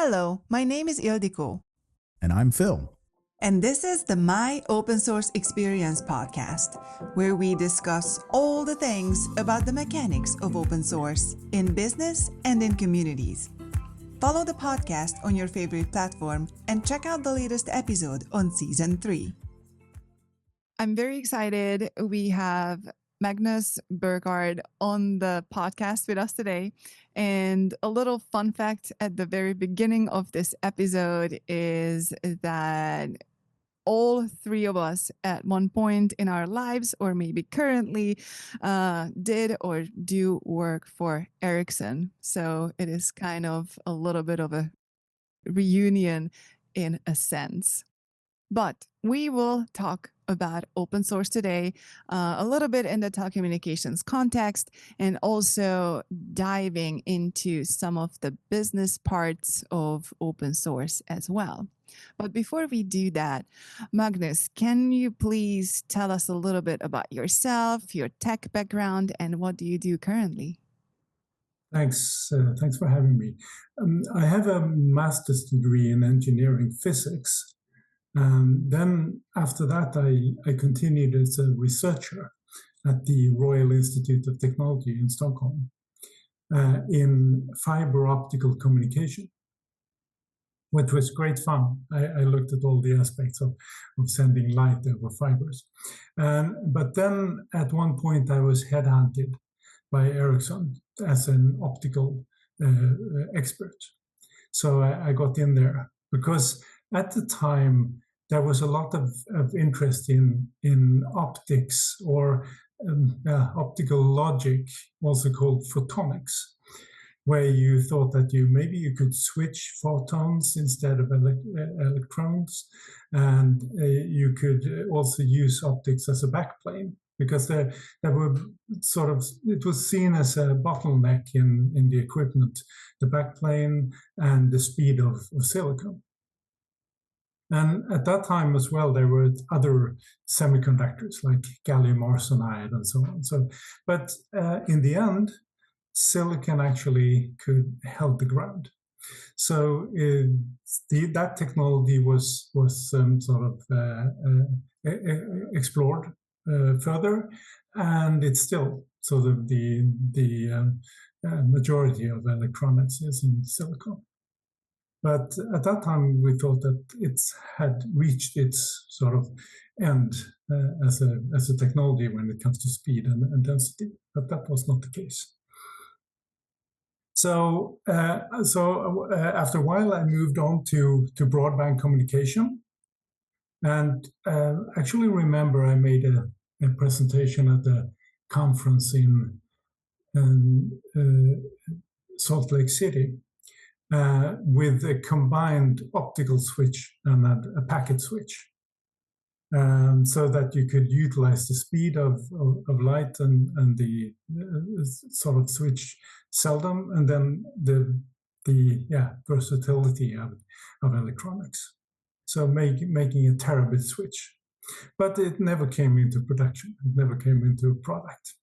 Hello, my name is Ildiko, And I'm Phil. and this is the My Open Source Experience podcast, where we discuss all the things about the mechanics of open source in business and in communities. Follow the podcast on your favorite platform and check out the latest episode on Season 3. I'm very excited. We have Magnus Buhrgard on the podcast with us today. And a little fun fact at the very beginning of this episode is that all three of us at one point in our lives, or maybe currently, did or do work for Ericsson. So it is kind of a little bit of a reunion in a sense. But we will talk about open source today, a little bit in the telecommunications context, and also diving into some of the business parts of open source as well. But before we do that, Magnus, can you please tell us a little bit about yourself, your tech background, and what do you do currently? Thanks for having me. I have a master's degree in engineering physics. Then after that, I continued as a researcher at the Royal Institute of Technology in Stockholm in fiber optical communication, which was great fun. I looked at all the aspects of sending light over fibers. But then at one point, I was headhunted by Ericsson as an optical expert. So I got in there because at the time, there was a lot of interest in optics or optical logic, also called photonics, where you thought that maybe you could switch photons instead of electrons, and you could also use optics as a backplane, because there were it was seen as a bottleneck in the equipment, the backplane and the speed of silicon. And at that time as well, there were other semiconductors like gallium arsenide and so on. But in the end, silicon actually held the ground. So that technology was explored further, and it's still the majority of electronics is in silicon. But at that time, we thought that it had reached its sort of end as a technology when it comes to speed and density. But that was not the case. So after a while, I moved on to broadband communication, and actually remember I made a presentation at the conference in Salt Lake City. With a combined optical switch and a packet switch, so that you could utilize the speed of light and the sort of switch seldom, and then the versatility of electronics. So making a terabit switch, but it never came into production. It never came into a product.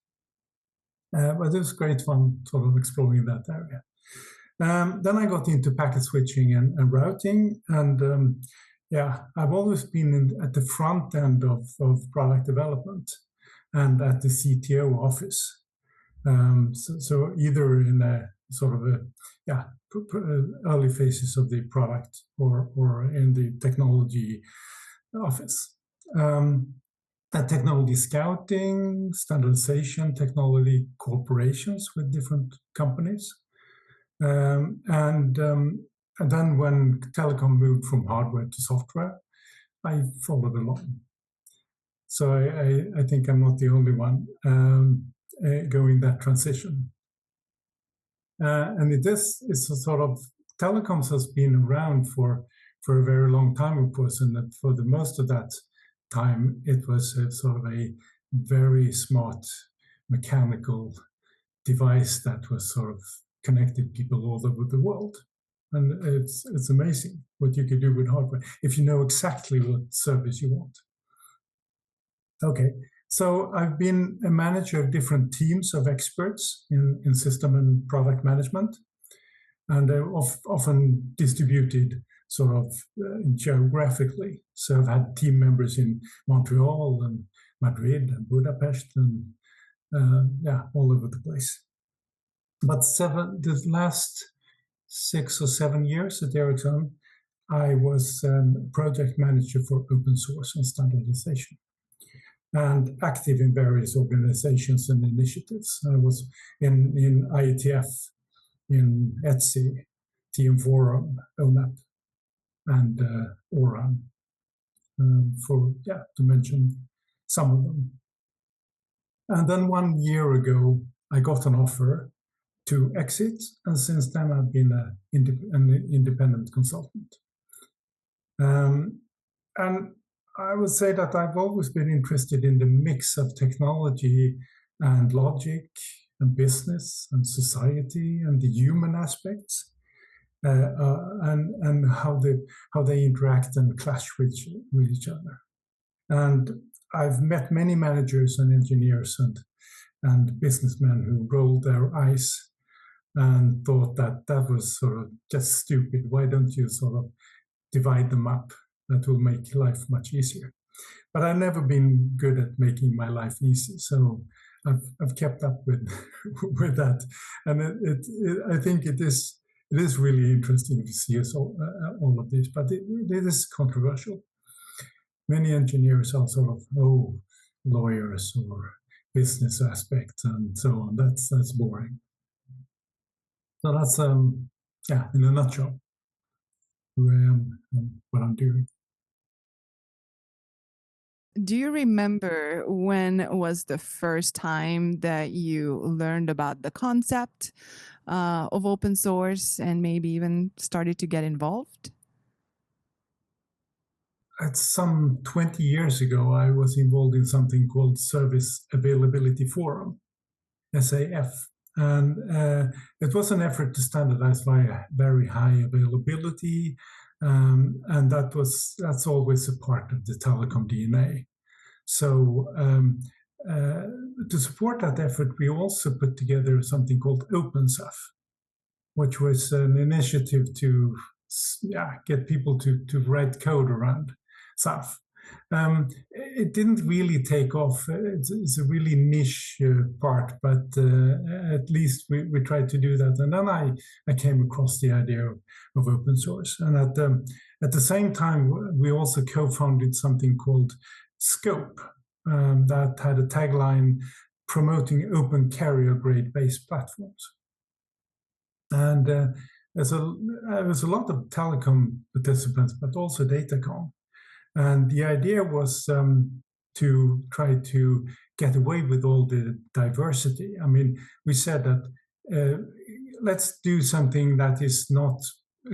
But it was great fun, sort of exploring that area. Then I got into packet switching and routing, and I've always been at the front end of product development and at the CTO office. So either in a sort of early phases of the product or in the technology office. Technology scouting, standardization, technology cooperations with different companies. And then when telecom moved from hardware to software, I followed along. So I think I'm not the only one going that transition. And it's a sort of, telecoms has been around for a very long time, of course, and that for the most of that time, it was sort of a very smart mechanical device that was sort of connected people all over the world. And it's amazing what you can do with hardware if you know exactly what service you want. Okay, so I've been a manager of different teams of experts in system and product management. and they're often distributed sort of geographically. So I've had team members in Montreal and Madrid and Budapest and all over the place. But the last 6 or 7 years at Ericsson, I was project manager for open source and standardization, and active in various organizations and initiatives. I was in IETF, in Etsy, TM Forum, ONAP, and ORAN, to mention some of them. And then 1 year ago, I got an offer to exit, and since then I've been an independent consultant. And I would say that I've always been interested in the mix of technology and logic and business and society and the human aspects, and how they interact and clash with each other. And I've met many managers and engineers and businessmen who rolled their eyes and thought that was sort of just stupid. Why don't you sort of divide them up? That will make life much easier. But I've never been good at making my life easy, so I've kept up with with that, and I think it is really interesting to see us all of this, but it is controversial. Many engineers are sort of lawyers or business aspects and so on. That's boring. So that's in a nutshell who I am and what I'm doing. Do you remember when was the first time that you learned about the concept of open source and maybe even started to get involved? At some 20 years ago, I was involved in something called Service Availability Forum, SAF. And it was an effort to standardize via very high availability. And that's always a part of the telecom DNA. So to support that effort, we also put together something called OpenSAF, which was an initiative to get people to write code around SAF. It didn't really take off. It's a really niche part, but at least we tried to do that. And then I came across the idea of open source. And at the same time, we also co-founded something called Scope that had a tagline promoting open carrier grade based platforms. And there was a lot of telecom participants, but also datacom. And the idea was to try to get away with all the diversity. I mean, we said that let's do something that is not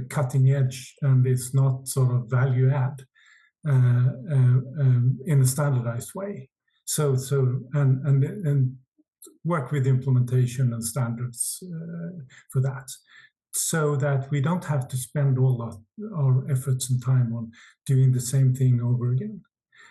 cutting edge and is not sort of value add in a standardized way. So and work with implementation and standards for that, so that we don't have to spend all our efforts and time on doing the same thing over again.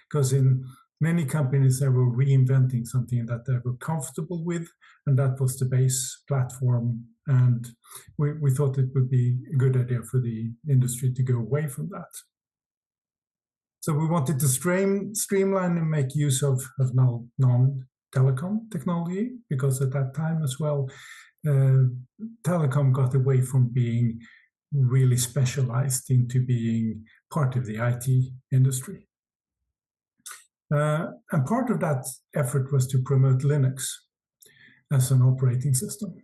Because in many companies, they were reinventing something that they were comfortable with, and that was the base platform. And we thought it would be a good idea for the industry to go away from that. So we wanted to streamline and make use of non-telecom technology, because at that time as well, telecom got away from being really specialized into being part of the IT industry. And part of that effort was to promote Linux as an operating system,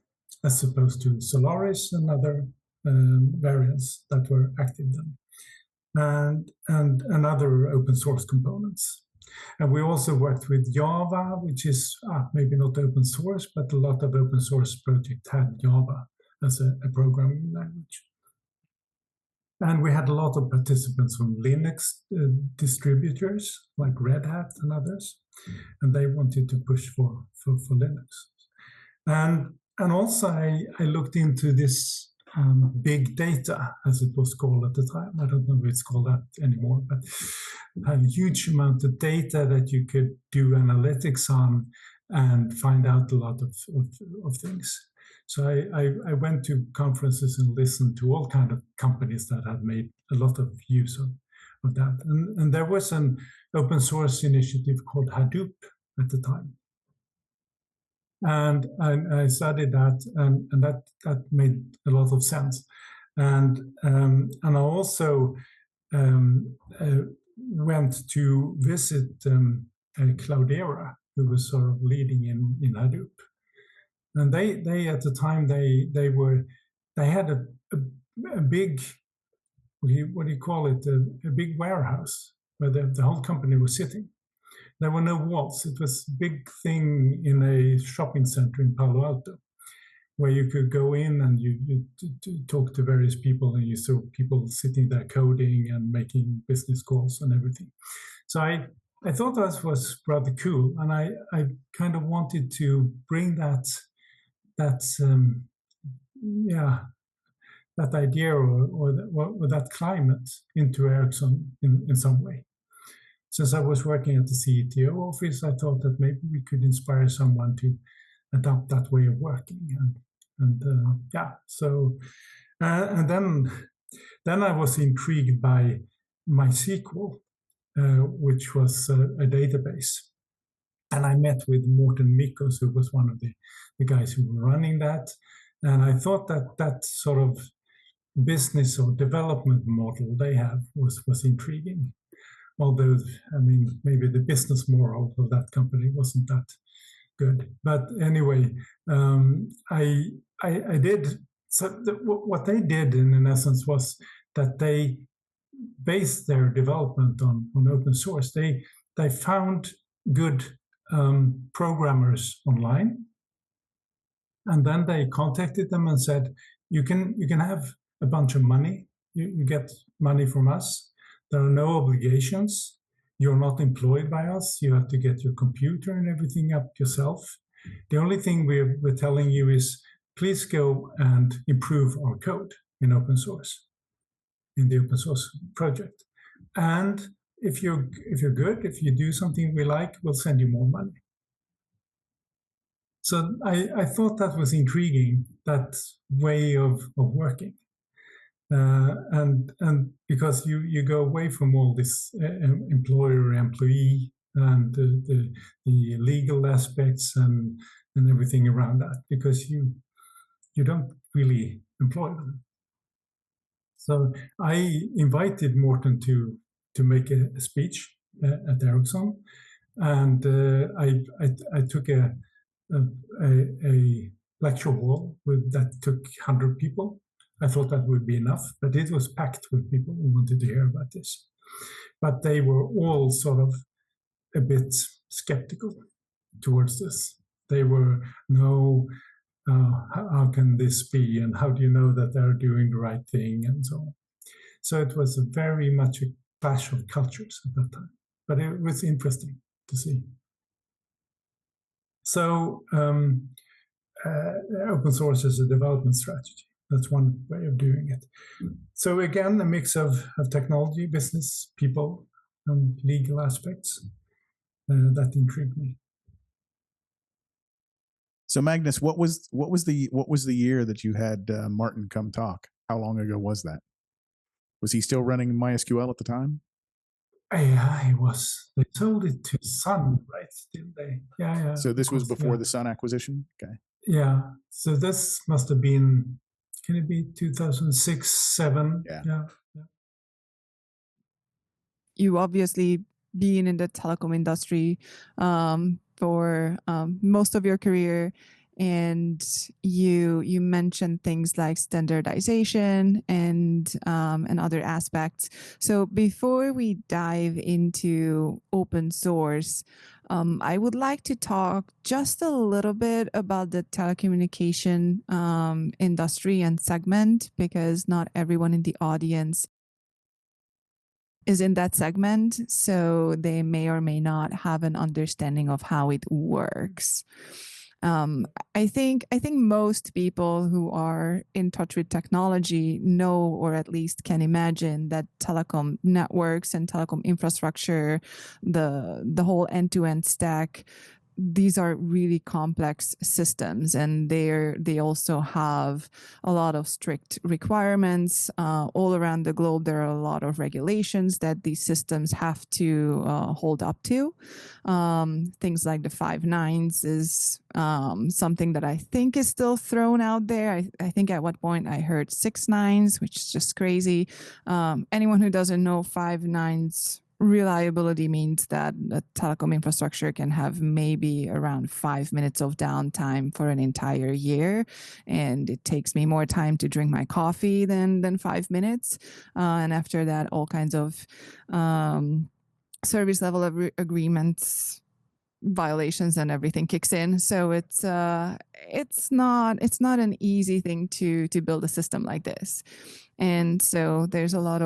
as opposed to Solaris and other variants that were active then, and other open source components. And we also worked with Java, which is maybe not open source, but a lot of open source projects had Java as a programming language. And we had a lot of participants from Linux distributors like Red Hat and others, and they wanted to push for Linux. And also I looked into this big data, as it was called at the time. I don't know if it's called that anymore, but had a huge amount of data that you could do analytics on and find out a lot of things. So I went to conferences and listened to all kind of companies that had made a lot of use of that. And there was an open source initiative called Hadoop at the time. And I studied that, and that made a lot of sense. And I also went to visit Cloudera, who was sort of leading in Hadoop. And they at the time they had a big, what do you call it, a big warehouse where the whole company was sitting. There were no walls. It was a big thing in a shopping center in Palo Alto, where you could go in and you talk to various people, and you saw people sitting there coding and making business calls and everything. So I thought that was rather cool, and I kind of wanted to bring that idea or that climate into Ericsson in some way. Since I was working at the CTO office, I thought that maybe we could inspire someone to adopt that way of working. And then I was intrigued by MySQL, which was a database. And I met with Morten Mikos, who was one of the guys who were running that. And I thought that sort of business or development model they have was intriguing. Although, I mean, maybe the business moral of that company wasn't that good. But anyway, I did. So what they did in essence was that they based their development on open source. They found good programmers online, and then they contacted them and said, you can have a bunch of money. You get money from us. There are no obligations. You're not employed by us. You have to get your computer and everything up yourself. The only thing we're telling you is, please go and improve our code in open source, in the open source project. And if you're good, if you do something we like, we'll send you more money. So I thought that was intriguing, that way of working. And because you go away from all this employer-employee and the legal aspects and everything around that, because you don't really employ them. So I invited Morten to make a speech at Ericsson, and I took a lecture hall that took 100 people. I thought that would be enough, but it was packed with people who wanted to hear about this. But they were all sort of a bit skeptical towards this. They were, no, how can this be? And how do you know that they're doing the right thing? And so on. So it was very much a clash of cultures at that time. But it was interesting to see. So open source is a development strategy. That's one way of doing it. So again, a mix of technology, business, people, and legal aspects that intrigued me. So Magnus, what was the year that you had Martin come talk? How long ago was that? Was he still running MySQL at the time? Yeah, he was. They sold it to Sun, right? Didn't they? Yeah. So this was before the Sun acquisition? Okay. Yeah. So this must have been, can it be 2006, 2007? Yeah. You obviously been in the telecom industry for most of your career, and you mentioned things like standardization and other aspects. So before we dive into open source, I would like to talk just a little bit about the telecommunication industry and segment, because not everyone in the audience is in that segment, so they may or may not have an understanding of how it works. I think most people who are in touch with technology know, or at least can imagine, that telecom networks and telecom infrastructure, the whole end-to-end stack, these are really complex systems, and they also have a lot of strict requirements all around the globe. There are a lot of regulations that these systems have to hold up to. Things like the 5 nines is something that I think is still thrown out there. I think at what point I heard 6 nines, which is just crazy. Anyone who doesn't know, 5 nines reliability means that a telecom infrastructure can have maybe around 5 minutes of downtime for an entire year, and it takes me more time to drink my coffee than 5 minutes. And after that, all kinds of service level agreements violations and everything kicks in. So it's not an easy thing to build a system like this, and so there's a lot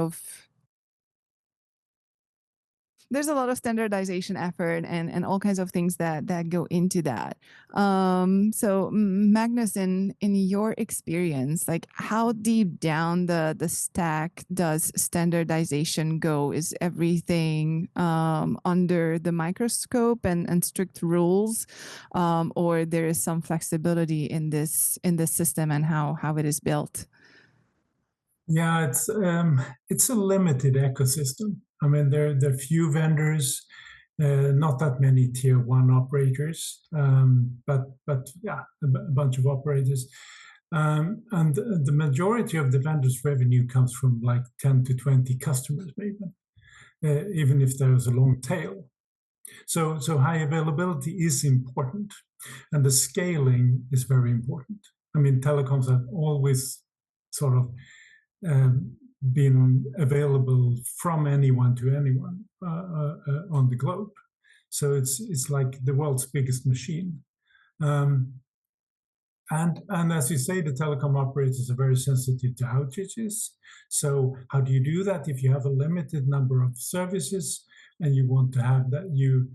of standardization effort and all kinds of things that go into that. So Magnus, in your experience, like how deep down the stack does standardization go? Is everything under the microscope and strict rules, or there is some flexibility in this system and how it is built? Yeah, it's a limited ecosystem. I mean, there are few vendors, not that many tier 1 operators, but yeah, a bunch of operators. And the majority of the vendors' revenue comes from like 10 to 20 customers, maybe, even if there's a long tail. So high availability is important, and the scaling is very important. I mean, telecoms have always sort of been available from anyone to anyone on the globe. So it's like the world's biggest machine. And as you say, the telecom operators are very sensitive to outages. So how do you do that if you have a limited number of services and you want to have that? You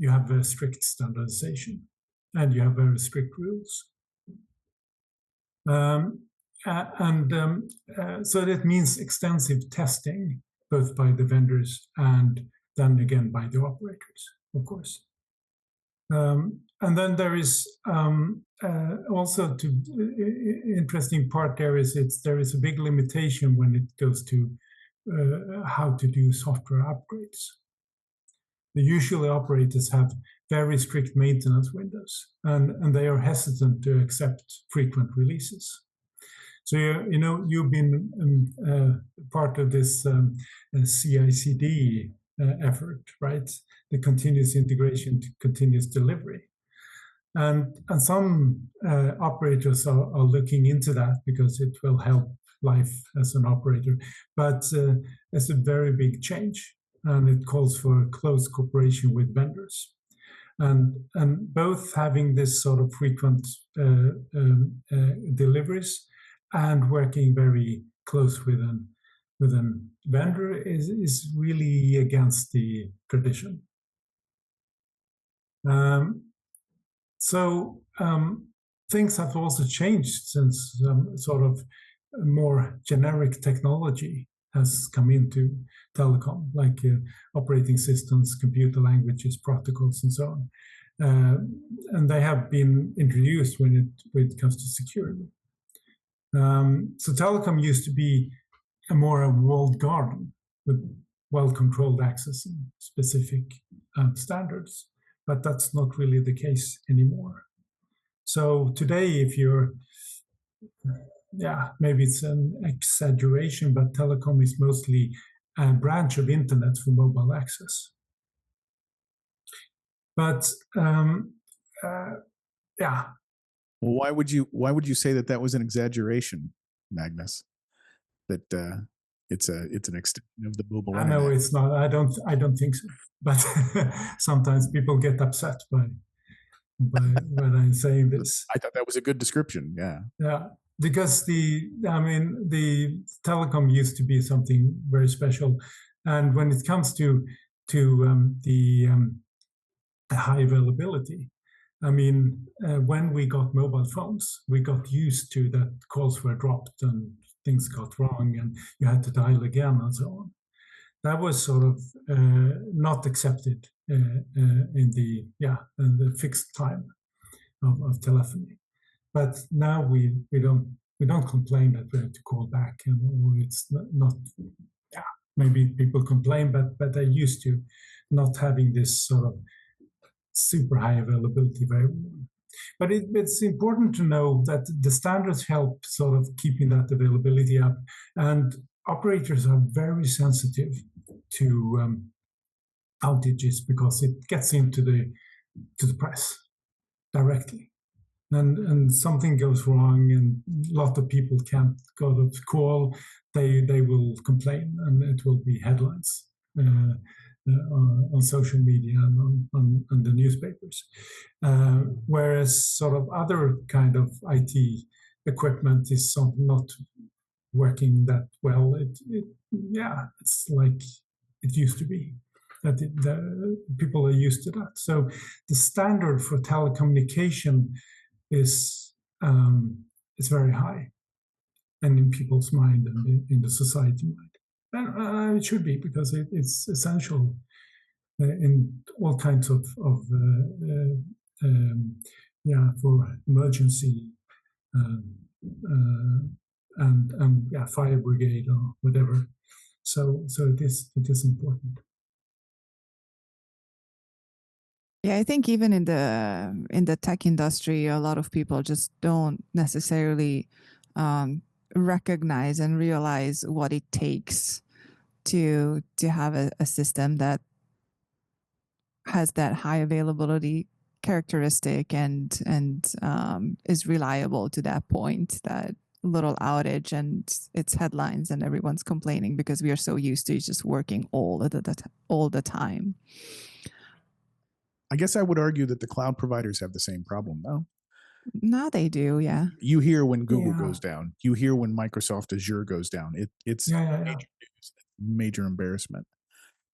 have very strict standardization and you have very strict rules. So that means extensive testing, both by the vendors and then again by the operators, of course. And then there is also interesting part there is there is a big limitation when it goes to how to do software upgrades. The usual operators have very strict maintenance windows, and they are hesitant to accept frequent releases. So you've been part of this CI/CD effort, right? The continuous integration to continuous delivery, and some operators are looking into that because it will help life as an operator. But it's a very big change, and it calls for close cooperation with vendors, and both having this sort of frequent deliveries and working very close with an vendor is really against the tradition. So things have also changed since sort of more generic technology has come into telecom, like operating systems, computer languages, protocols, and so on. And they have been introduced when it comes to security. So telecom used to be a more walled garden with well-controlled access and specific standards, but that's not really the case anymore. So today, if you're, maybe it's an exaggeration, but telecom is mostly a branch of internet for mobile access. But Well, why would you say that was an exaggeration, Magnus? That it's an extension of the mobile internet? No, it's not. I don't think so. But sometimes people get upset by when I'm saying this. I thought that was a good description. Yeah. Yeah, because the telecom used to be something very special, and when it comes to the high availability. I mean, when we got mobile phones, we got used to that calls were dropped and things got wrong and you had to dial again and so on. that was sort of not accepted in the fixed time of telephony. But now we don't complain that we have to call back, or it's not yeah, maybe people complain, but they're used to not having this sort of super high availability. But it's important to know that the standards help sort of keeping that availability up, and operators are very sensitive to outages because it gets into the press directly. And something goes wrong and a lot of people can't go to call, they will complain, and it will be headlines on social media and on the newspapers. Whereas sort of other kind of IT equipment is not working that well. It's like it used to be. That people are used to that. So the standard for telecommunication is very high, and in people's mind and in the society mind. And it should be, because it's essential in all kinds of for emergency and fire brigade or whatever. So it is important. Yeah, I think even in the tech industry, a lot of people just don't necessarily recognize and realize what it takes to have a system that has that high availability characteristic and is reliable to that point. That little outage and it's headlines and everyone's complaining because we are so used to just working all the time. I guess I would argue that the cloud providers have the same problem, though. Now they do, yeah. You hear when Google goes down. You hear when Microsoft Azure goes down. It's major news, major embarrassment.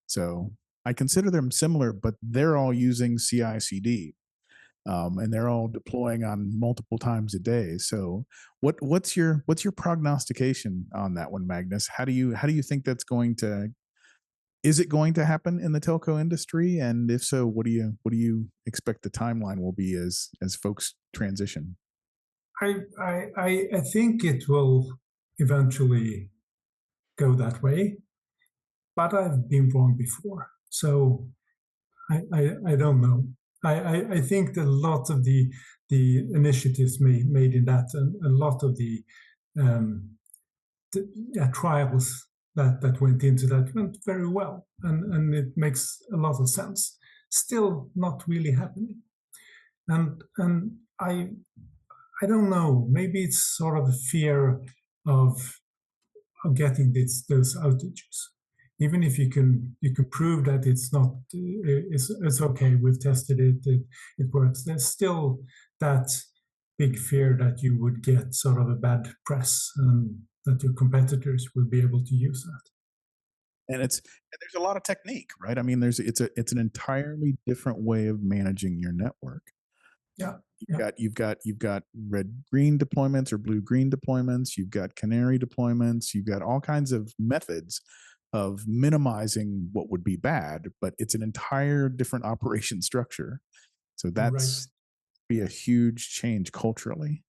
So I consider them similar, but they're all using CI/CD, and they're all deploying on multiple times a day. So what's your prognostication on that one, Magnus? How do you think that's going to? Is it going to happen in the telco industry? And if so, what do you expect the timeline will be as folks transition? I think it will eventually go that way, but I've been wrong before, so I don't know. I think that a lot of the initiatives made in that, and a lot of the trials that went into that went very well, and it makes a lot of sense. Still not really happening, and I don't know. Maybe it's sort of a fear of getting those outages. Even if you can prove that it's not, it's okay. We've tested it. It works. There's still that big fear that you would get sort of a bad press, and that your competitors will be able to use that. And there's a lot of technique, right? I mean, it's an entirely different way of managing your network. Yeah. You've got red-green deployments or blue-green deployments. You've got canary deployments. You've got all kinds of methods of minimizing what would be bad, but it's an entire different operation structure. So that's be a huge change culturally.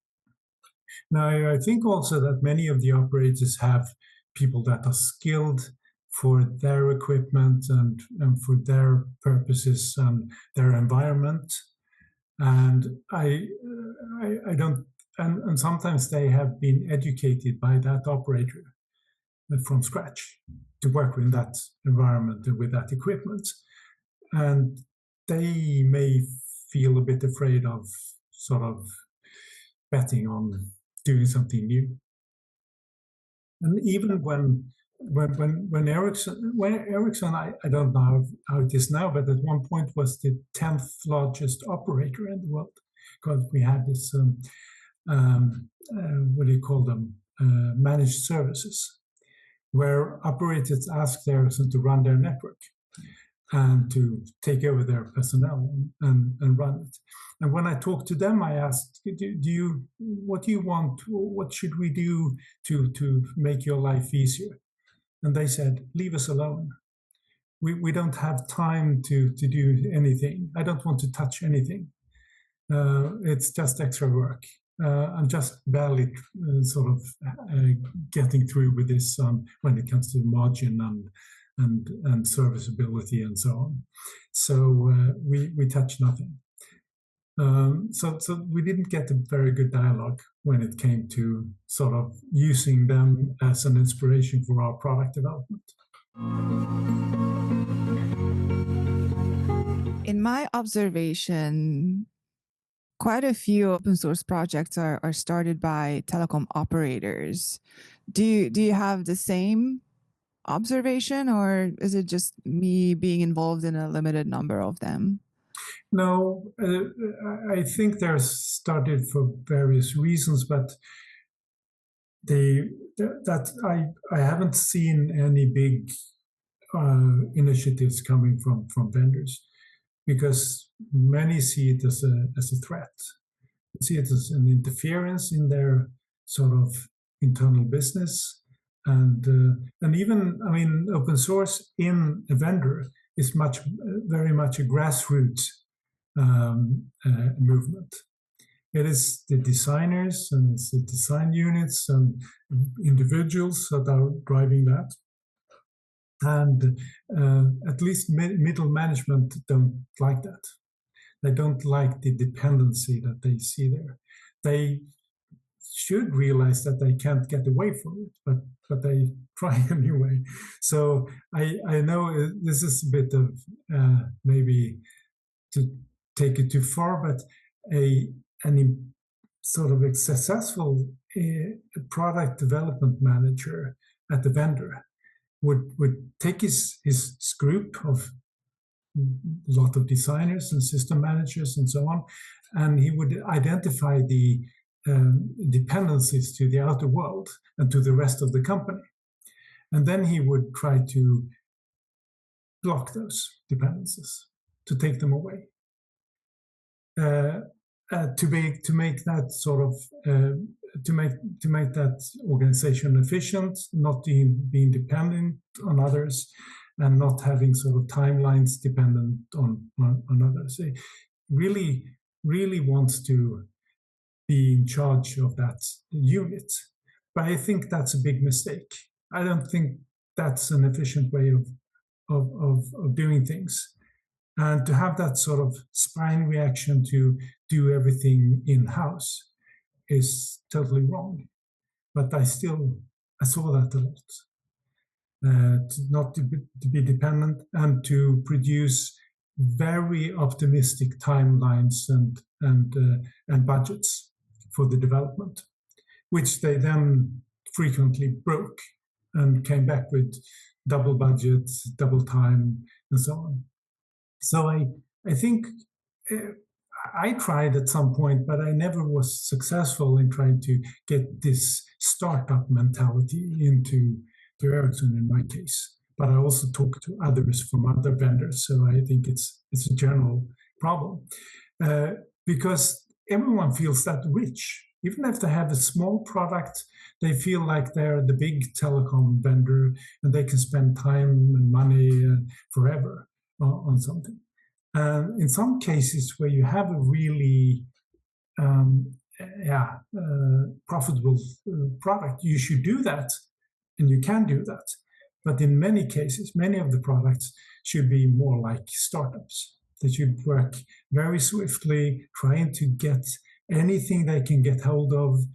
Now, I think also that many of the operators have people that are skilled for their equipment and for their purposes and their environment. And I don't, and sometimes they have been educated by that operator from scratch to work in that environment and with that equipment. And they may feel a bit afraid of sort of betting on doing something new. And even when Ericsson, I don't know how it is now, but at one point was the 10th largest operator in the world, because we had this, what do you call them, managed services, where operators asked Ericsson to run their network and to take over their personnel and run it. And when I talked to them, I asked, what do you want? What should we do to make your life easier? And they said, leave us alone. we don't have time to do anything. I don't want to touch anything. It's just extra work. I'm just barely getting through with this when it comes to margin and serviceability and so on. So we touch nothing. So we didn't get a very good dialogue when it came to sort of using them as an inspiration for our product development. In my observation, quite a few open source projects are started by telecom operators. Do you have the same observation, or is it just me being involved in a limited number of them? No, I think they're started for various reasons, but I haven't seen any big initiatives coming from vendors, because many see it as a threat, see it as an interference in their sort of internal business, and even, I mean, open source in a vendor is very much a grassroots movement. It is the designers and it's the design units and individuals that are driving that. And at least middle management don't like that. They don't like the dependency that they see there. They should realize that they can't get away from it, but they try anyway. So I know this is a bit of maybe to take it too far, but any sort of a successful product development manager at the vendor would take his group of a lot of designers and system managers and so on, and he would identify the dependencies to the outer world and to the rest of the company. And then he would try to block those dependencies, to take them away. To make that sort of to make that organization efficient, not being dependent on others, and not having sort of timelines dependent on others. He really wants to be in charge of that unit, but I think that's a big mistake. I don't think that's an efficient way of doing things. And to have that sort of spine reaction to do everything in-house is totally wrong. But I saw that a lot. To be dependent and to produce very optimistic timelines and budgets for the development, which they then frequently broke and came back with double budgets, double time, and so on. So I think I tried at some point, but I never was successful in trying to get this startup mentality into Ericsson in my case. But I also talked to others from other vendors, so I think it's a general problem. Because everyone feels that rich. Even if they have a small product, they feel like they're the big telecom vendor and they can spend time and money forever on something. In some cases where you have a really profitable product, you should do that, and you can do that. But in many cases, many of the products should be more like startups. They should work very swiftly, trying to get anything they can get hold of,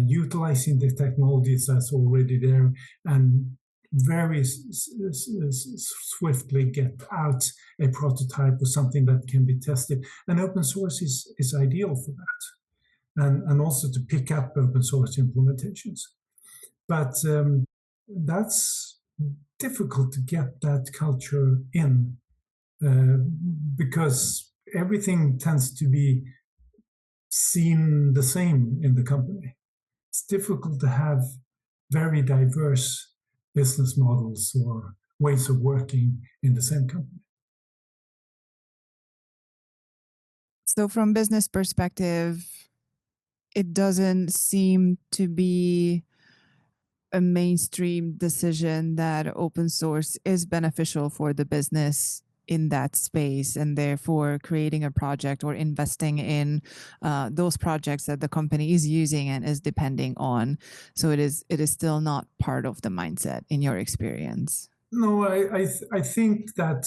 utilizing the technologies that's already there, and very swiftly get out a prototype or something that can be tested. And open source is ideal for that, and also to pick up open source implementations. But that's difficult to get that culture in, because everything tends to be seen the same in the company. It's difficult to have very diverse business models or ways of working in the same company. So from business perspective, it doesn't seem to be a mainstream decision that open source is beneficial for the business in that space, and therefore creating a project or investing in those projects that the company is using and is depending on. So it is still not part of the mindset in your experience. No, I think that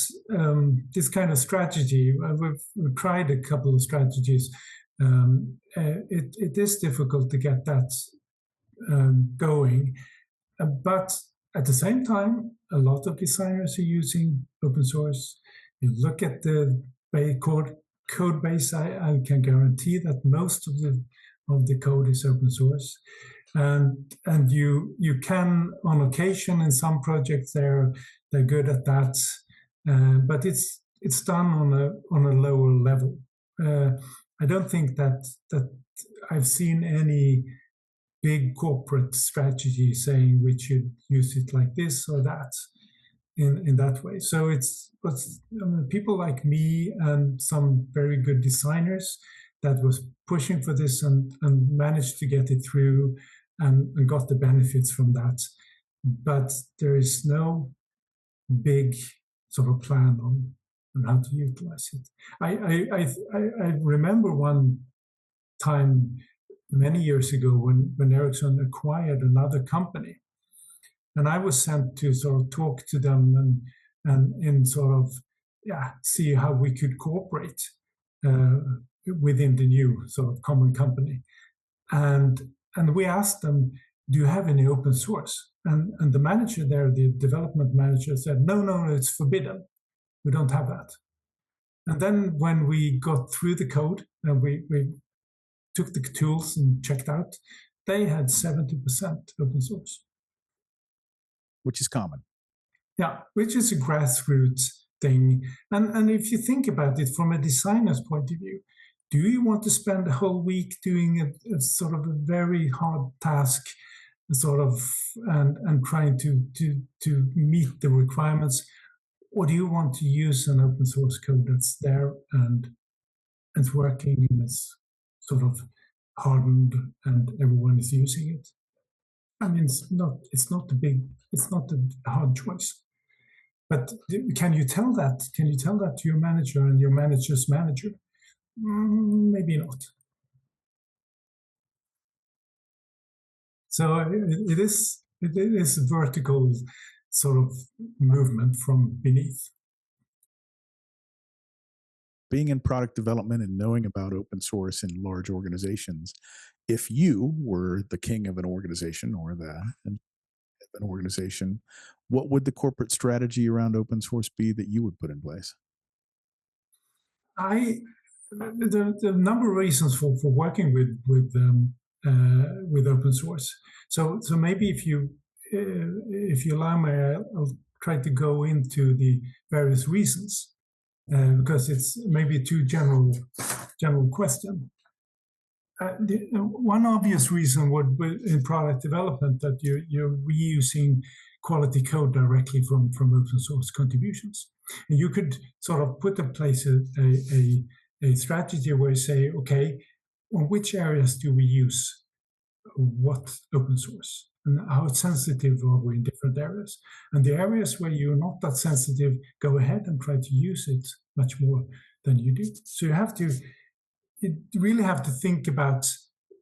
this kind of strategy, we've tried a couple of strategies. It is difficult to get that going. But at the same time, a lot of designers are using open source. You look at the code base, I can guarantee that most of the code is open source. And you can, on occasion, in some projects, they're good at that, but it's done on a lower level. I don't think that I've seen any big corporate strategy saying we should use it like this or that in that way. So it's people like me and some very good designers that was pushing for this and managed to get it through and got the benefits from that. But there is no big sort of plan on how to utilize it. I remember one time many years ago when Ericsson acquired another company, and I was sent to sort of talk to them and in sort of see how we could cooperate within the new sort of common company, and we asked them, do you have any open source? And the manager there, the development manager, said, no, it's forbidden. We don't have that. And then when we got through the code and we took the tools and checked out, they had 70% open source. Which is common. Yeah, which is a grassroots thing. And if you think about it from a designer's point of view, do you want to spend a whole week doing a sort of a very hard task, sort of, and trying to meet the requirements, or do you want to use an open source code that's there and it's working and it's sort of hardened and everyone is using it? I mean, it's not a hard choice. But can you tell that? Can you tell that to your manager and your manager's manager? Maybe not. So it is a vertical sort of movement from beneath. Being in product development and knowing about open source in large organizations, if you were the king of an organization or an organization, what would the corporate strategy around open source be that you would put in place? The number of reasons for working with open source. So maybe if you allow me, I'll try to go into the various reasons because it's maybe a too general question. One obvious reason would be in product development that you're reusing quality code directly from open source contributions. And you could sort of put in place a strategy where you say, okay, on which areas do we use what open source? And how sensitive are we in different areas? And the areas where you're not that sensitive, go ahead and try to use it much more than you do. So you really have to think about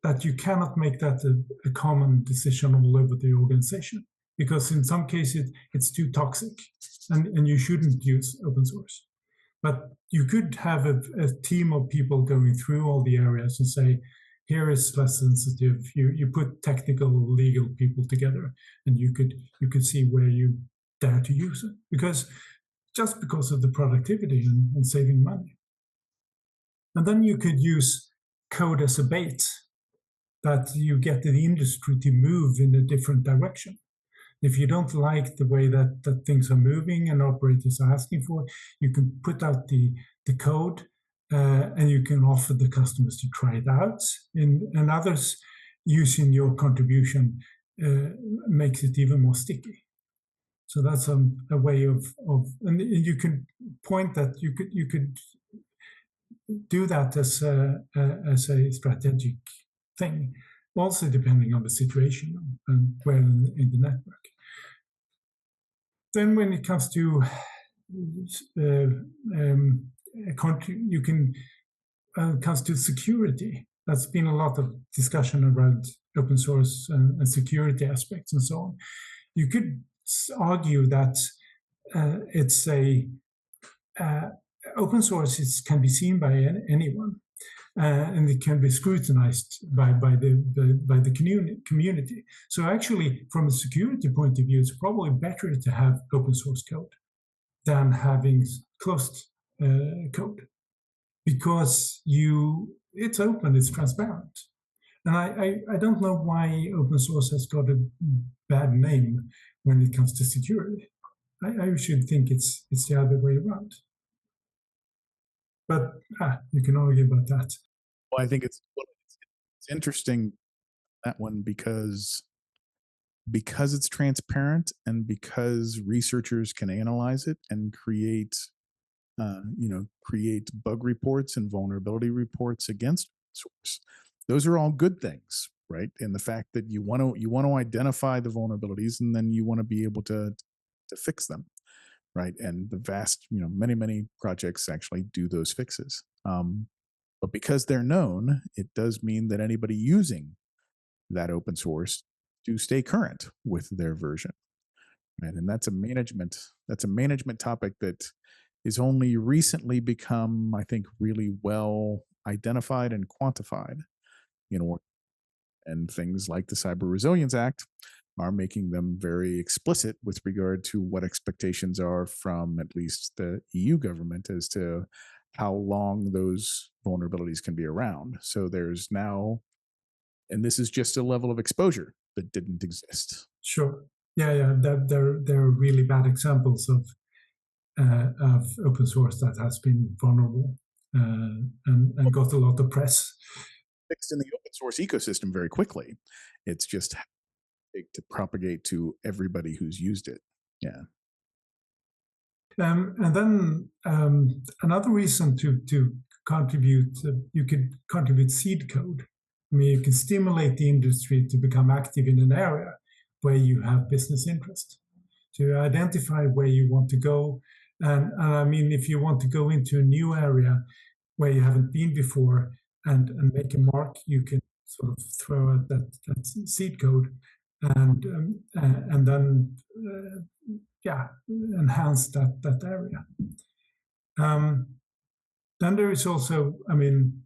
that. You cannot make that a common decision all over the organization, because in some cases it's too toxic and you shouldn't use open source. But you could have a team of people going through all the areas and say, here is less sensitive. You put technical, legal people together, and you could see where you dare to use it, because of the productivity and saving money. And then you could use code as a bait, that you get the industry to move in a different direction. If you don't like the way that things are moving and operators are asking for, you can put out the code and you can offer the customers to try it out. And others using your contribution makes it even more sticky. So that's a way of and you can point that you could do that as a strategic thing. also depending on the situation and where in the network. Then when it comes to comes to security, there's been a lot of discussion around open source and security aspects and so on. You could argue that it's open source can be seen by anyone, and it can be scrutinized by the community. So actually, from a security point of view, it's probably better to have open source code than having closed code, because it's open, it's transparent. And I don't know why open source has got a bad name when it comes to security. I should think it's the other way around. But you can argue about that. Well, I think it's interesting, that one, because it's transparent and because researchers can analyze it and create bug reports and vulnerability reports against source. Those are all good things, right? And the fact that you want to identify the vulnerabilities, and then you want to be able to fix them, right? And the vast, many projects actually do those fixes. But because they're known, it does mean that anybody using that open source do stay current with their version, right? And that's a management topic that is only recently become, I think, really well identified and quantified. And things like the Cyber Resilience Act are making them very explicit with regard to what expectations are from at least the EU government as to how long those vulnerabilities can be around. So there's now, and this is just a level of exposure that didn't exist. Sure. Yeah. There are really bad examples of open source that has been vulnerable and got a lot of press. Fixed in the open source ecosystem very quickly. It's just to propagate to everybody who's used it. Yeah. And then another reason to contribute, you could contribute seed code. I mean, you can stimulate the industry to become active in an area where you have business interest, to identify where you want to go. And I mean, if you want to go into a new area where you haven't been before and make a mark, you can sort of throw out that seed code and then enhance that area. Then there is also, I mean,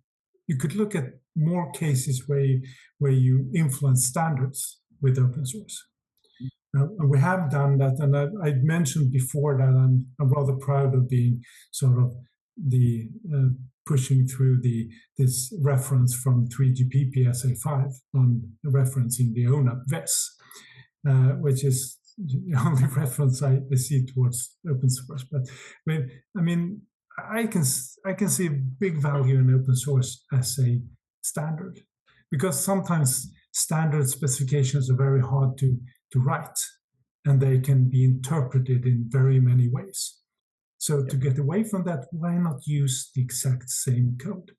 you could look at more cases where you influence standards with open source. And we have done that, and I mentioned before that I'm rather proud of being sort of the pushing through this reference from 3GPP SA5 on referencing the ONAP VES, which is the only reference I see towards open source. But I mean, I can see a big value in open source as a standard, because sometimes standard specifications are very hard to write, and they can be interpreted in very many ways. So to get away from that, why not use the exact same code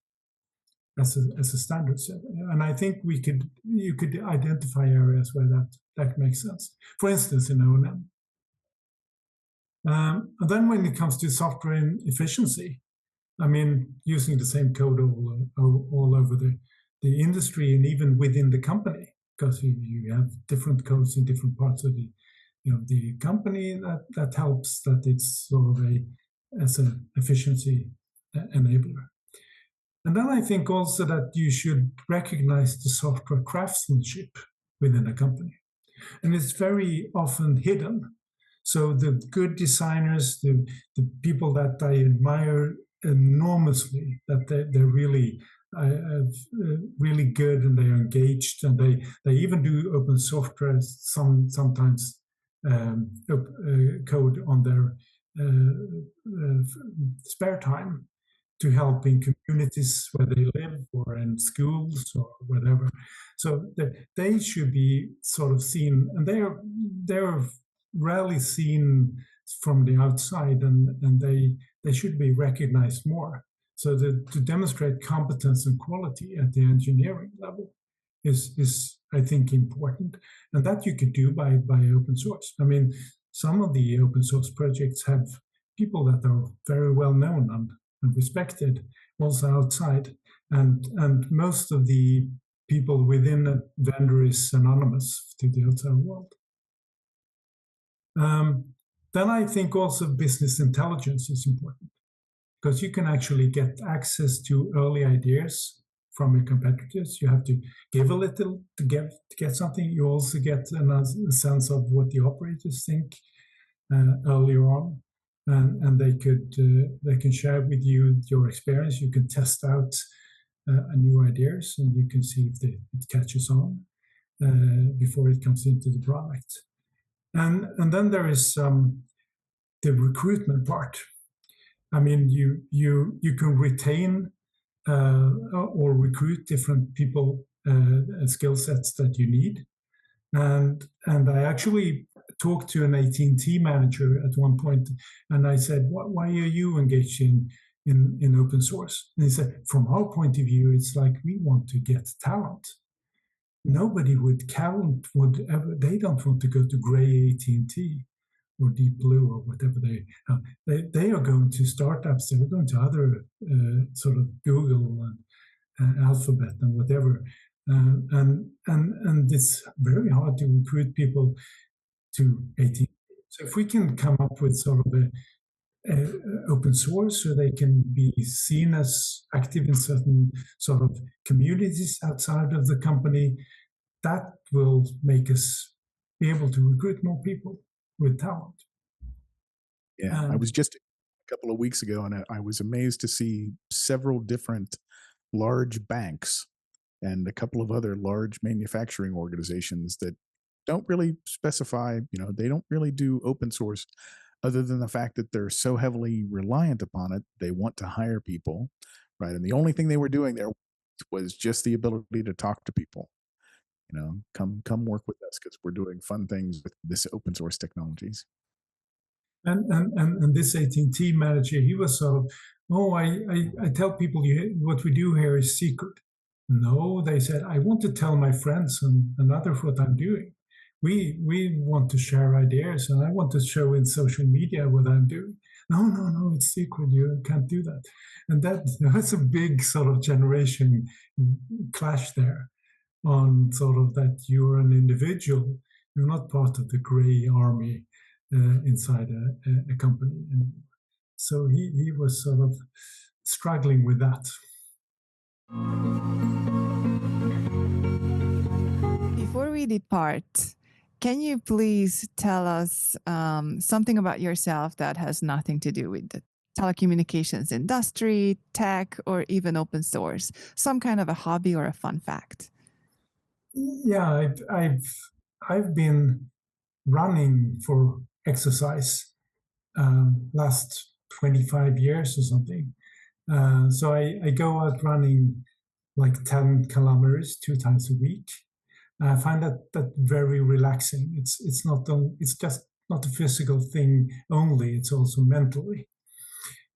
as a standard set? And I think you could identify areas where that makes sense. For instance, in O&M. And then when it comes to software efficiency, I mean, using the same code all over the industry and even within the company, because you have different codes in different parts of the company, that helps, that it's sort of as an efficiency enabler. And then I think also that you should recognize the software craftsmanship within a company. And it's very often hidden. So the good designers, the people that I admire enormously, that they're really really good and they're engaged, and they even do open software sometimes code on their spare time to help in communities where they live or in schools or whatever. So they should be sort of seen, and they're rarely seen from the outside, and they should be recognized more. So to demonstrate competence and quality at the engineering level is I think important, and that you could do by open source. I mean, some of the open source projects have people that are very well known and respected also outside, and most of the people within a vendor is anonymous to the outside world. Then I think also business intelligence is important, because you can actually get access to early ideas from your competitors. You have to give a little to get something. You also get a sense of what the operators think earlier on, and they can share with you your experience. You can test out new ideas, and you can see if it catches on before it comes into the product. And then there is the recruitment part. I mean, you can retain or recruit different people, skill sets that you need. And I actually talked to an AT&T manager at one point, and I said, "Why are you engaged in open source?" And he said, "From our point of view, it's like we want to get talent. Nobody with talent would ever. They don't want to go to Grey AT&T or Deep Blue or whatever they are going to startups. They're going to other sort of Google and Alphabet and whatever, and it's very hard to recruit people to AT&T. So if we can come up with sort of a open source, so they can be seen as active in certain sort of communities outside of the company, that will make us be able to recruit more people with talent." Yeah, I was just a couple of weeks ago, and I was amazed to see several different large banks and a couple of other large manufacturing organizations that don't really specify, they don't really do open source, other than the fact that they're so heavily reliant upon it. They want to hire people, right? And the only thing they were doing there was just the ability to talk to people. Come work with us because we're doing fun things with this open source technologies. And this AT&T manager, he was sort of, I tell people what we do here is secret. No, they said, I want to tell my friends and others what I'm doing. We want to share ideas, and I want to show in social media what I'm doing. No, it's secret. You can't do that. And that's a big sort of generation clash there on sort of that you're an individual. You're not part of the gray army inside a company. And so he was sort of struggling with that. Before we depart, can you please tell us something about yourself that has nothing to do with the telecommunications industry, tech, or even open source? Some kind of a hobby or a fun fact. Yeah, I've been running for exercise last 25 years or something. So I go out running like 10 kilometers 2 times a week. I find that very relaxing. It's just not a physical thing only. It's also mentally.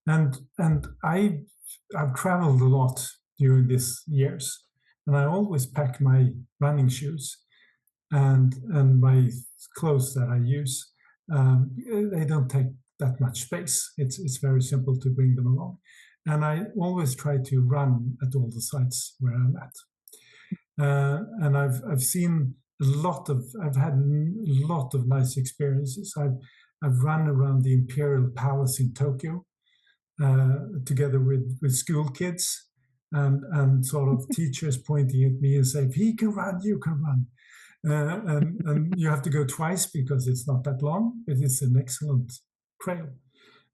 And I've traveled a lot during these years, and I always pack my running shoes and my clothes that I use. They don't take that much space. It's very simple to bring them along, and I always try to run at all the sites where I'm at. And I've seen I've had a lot of nice experiences. I've run around the Imperial Palace in Tokyo together with school kids and sort of teachers pointing at me and saying, "If he can run, you can run." And you have to go twice because it's not that long, but it's an excellent trail.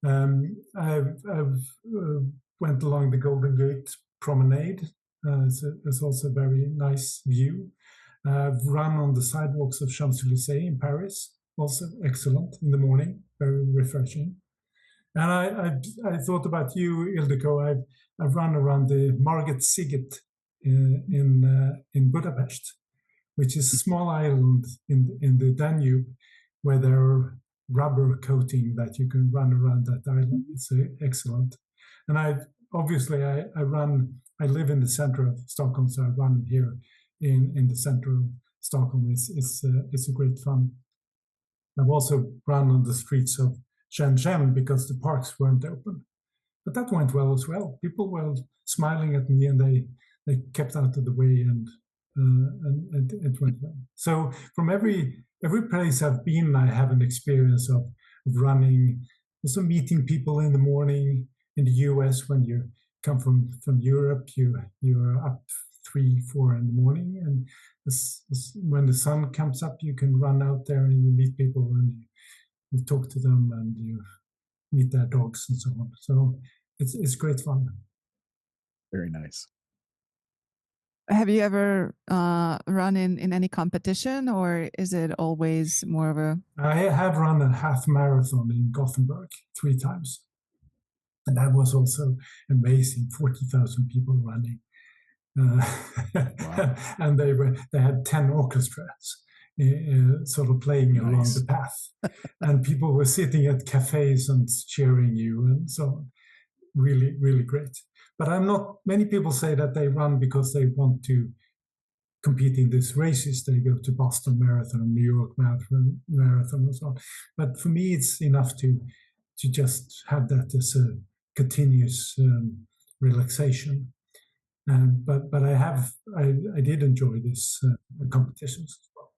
I've went along the Golden Gate Promenade. It's also a very nice view. I've run on the sidewalks of Champs-Élysées in Paris, also excellent in the morning, very refreshing. And I thought about you, Ildiko. I've run around the Margit Sziget in Budapest, which is a small island in the Danube where there are rubber coating that you can run around that island. It's excellent. And I live in the center of Stockholm, so I run here in the center of Stockholm is a great fun. I've also run on the streets of Shenzhen because the parks weren't open. But that went well as well. People were smiling at me, and they kept out of the way, and it went well. So from every place I've been, I have an experience of running, also meeting people in the morning. In the US, when you come from Europe, you're up 3-4 in the morning, and when the sun comes up, you can run out there and you meet people, and you talk to them, and you meet their dogs and so on. So it's great fun. Very nice. Have you ever run in any competition, or is it always more of a... I have run a half marathon in Gothenburg 3 times. And that was also amazing, 40,000 people running. Wow. And they had 10 orchestras sort of playing along Nice. the path. And people were sitting at cafes and cheering you and so on. Really, really great. But many people say that they run because they want to compete in these races. They go to Boston Marathon, New York Marathon, and so on. But for me, it's enough to just have that as a continuous relaxation. But I did enjoy this competitions as well.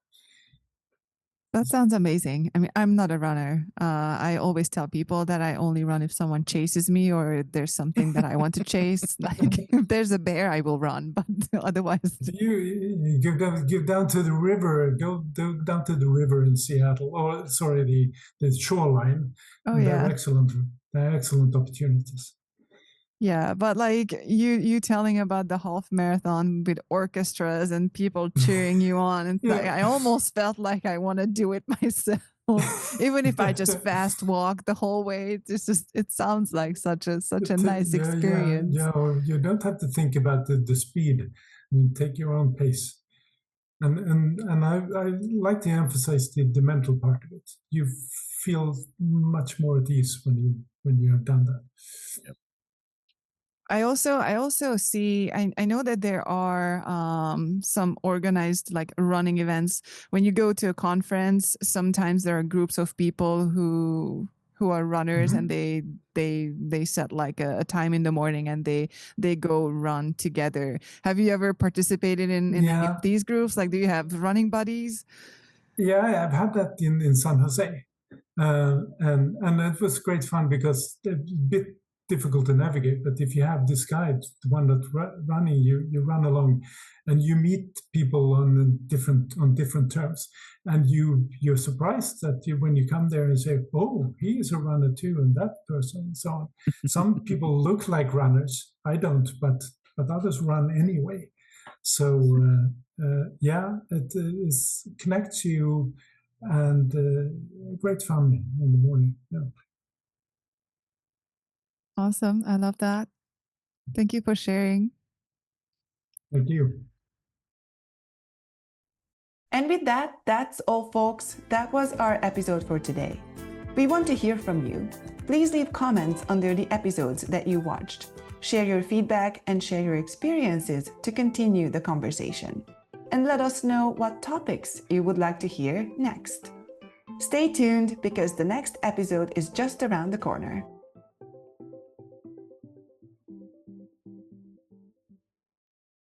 That sounds amazing. I mean, I'm not a runner. I always tell people that I only run if someone chases me or there's something that I want to chase. Like if there's a bear, I will run, but otherwise. You go down to the river. Go down to the river in Seattle. Oh, sorry, the shoreline. Oh And yeah. They're excellent opportunities. Yeah, but like you telling about the half marathon with orchestras and people cheering you on, and Yeah. like, I almost felt like I want to do it myself, even if I just fast walk the whole way. It sounds like such a nice experience. Yeah, you don't have to think about the speed. I mean, take your own pace. And I like to emphasize the mental part of it. You feel much more at ease when you have done that. Yep. I also see, I know that there are some organized like running events. When you go to a conference, sometimes there are groups of people who are runners, and they set like a time in the morning, and they go run together. Have you ever participated in any of these groups? Like, do you have running buddies? Yeah, I've had that in San Jose. And it was great fun because it's a bit difficult to navigate. But if you have this guide, the one that's running, you run along, and you meet people on different terms, and you're surprised that when you come there and say, "Oh, he is a runner too," and that person, and so on. Some people look like runners. I don't, but others run anyway. So it connects you. And great fun in the morning. Yeah. Awesome. I love that. Thank you for sharing. Thank you. And with that, that's all, folks. That was our episode for today. We want to hear from you. Please leave comments under the episodes that you watched. Share your feedback and share your experiences to continue the conversation. And let us know what topics you would like to hear next. Stay tuned because the next episode is just around the corner.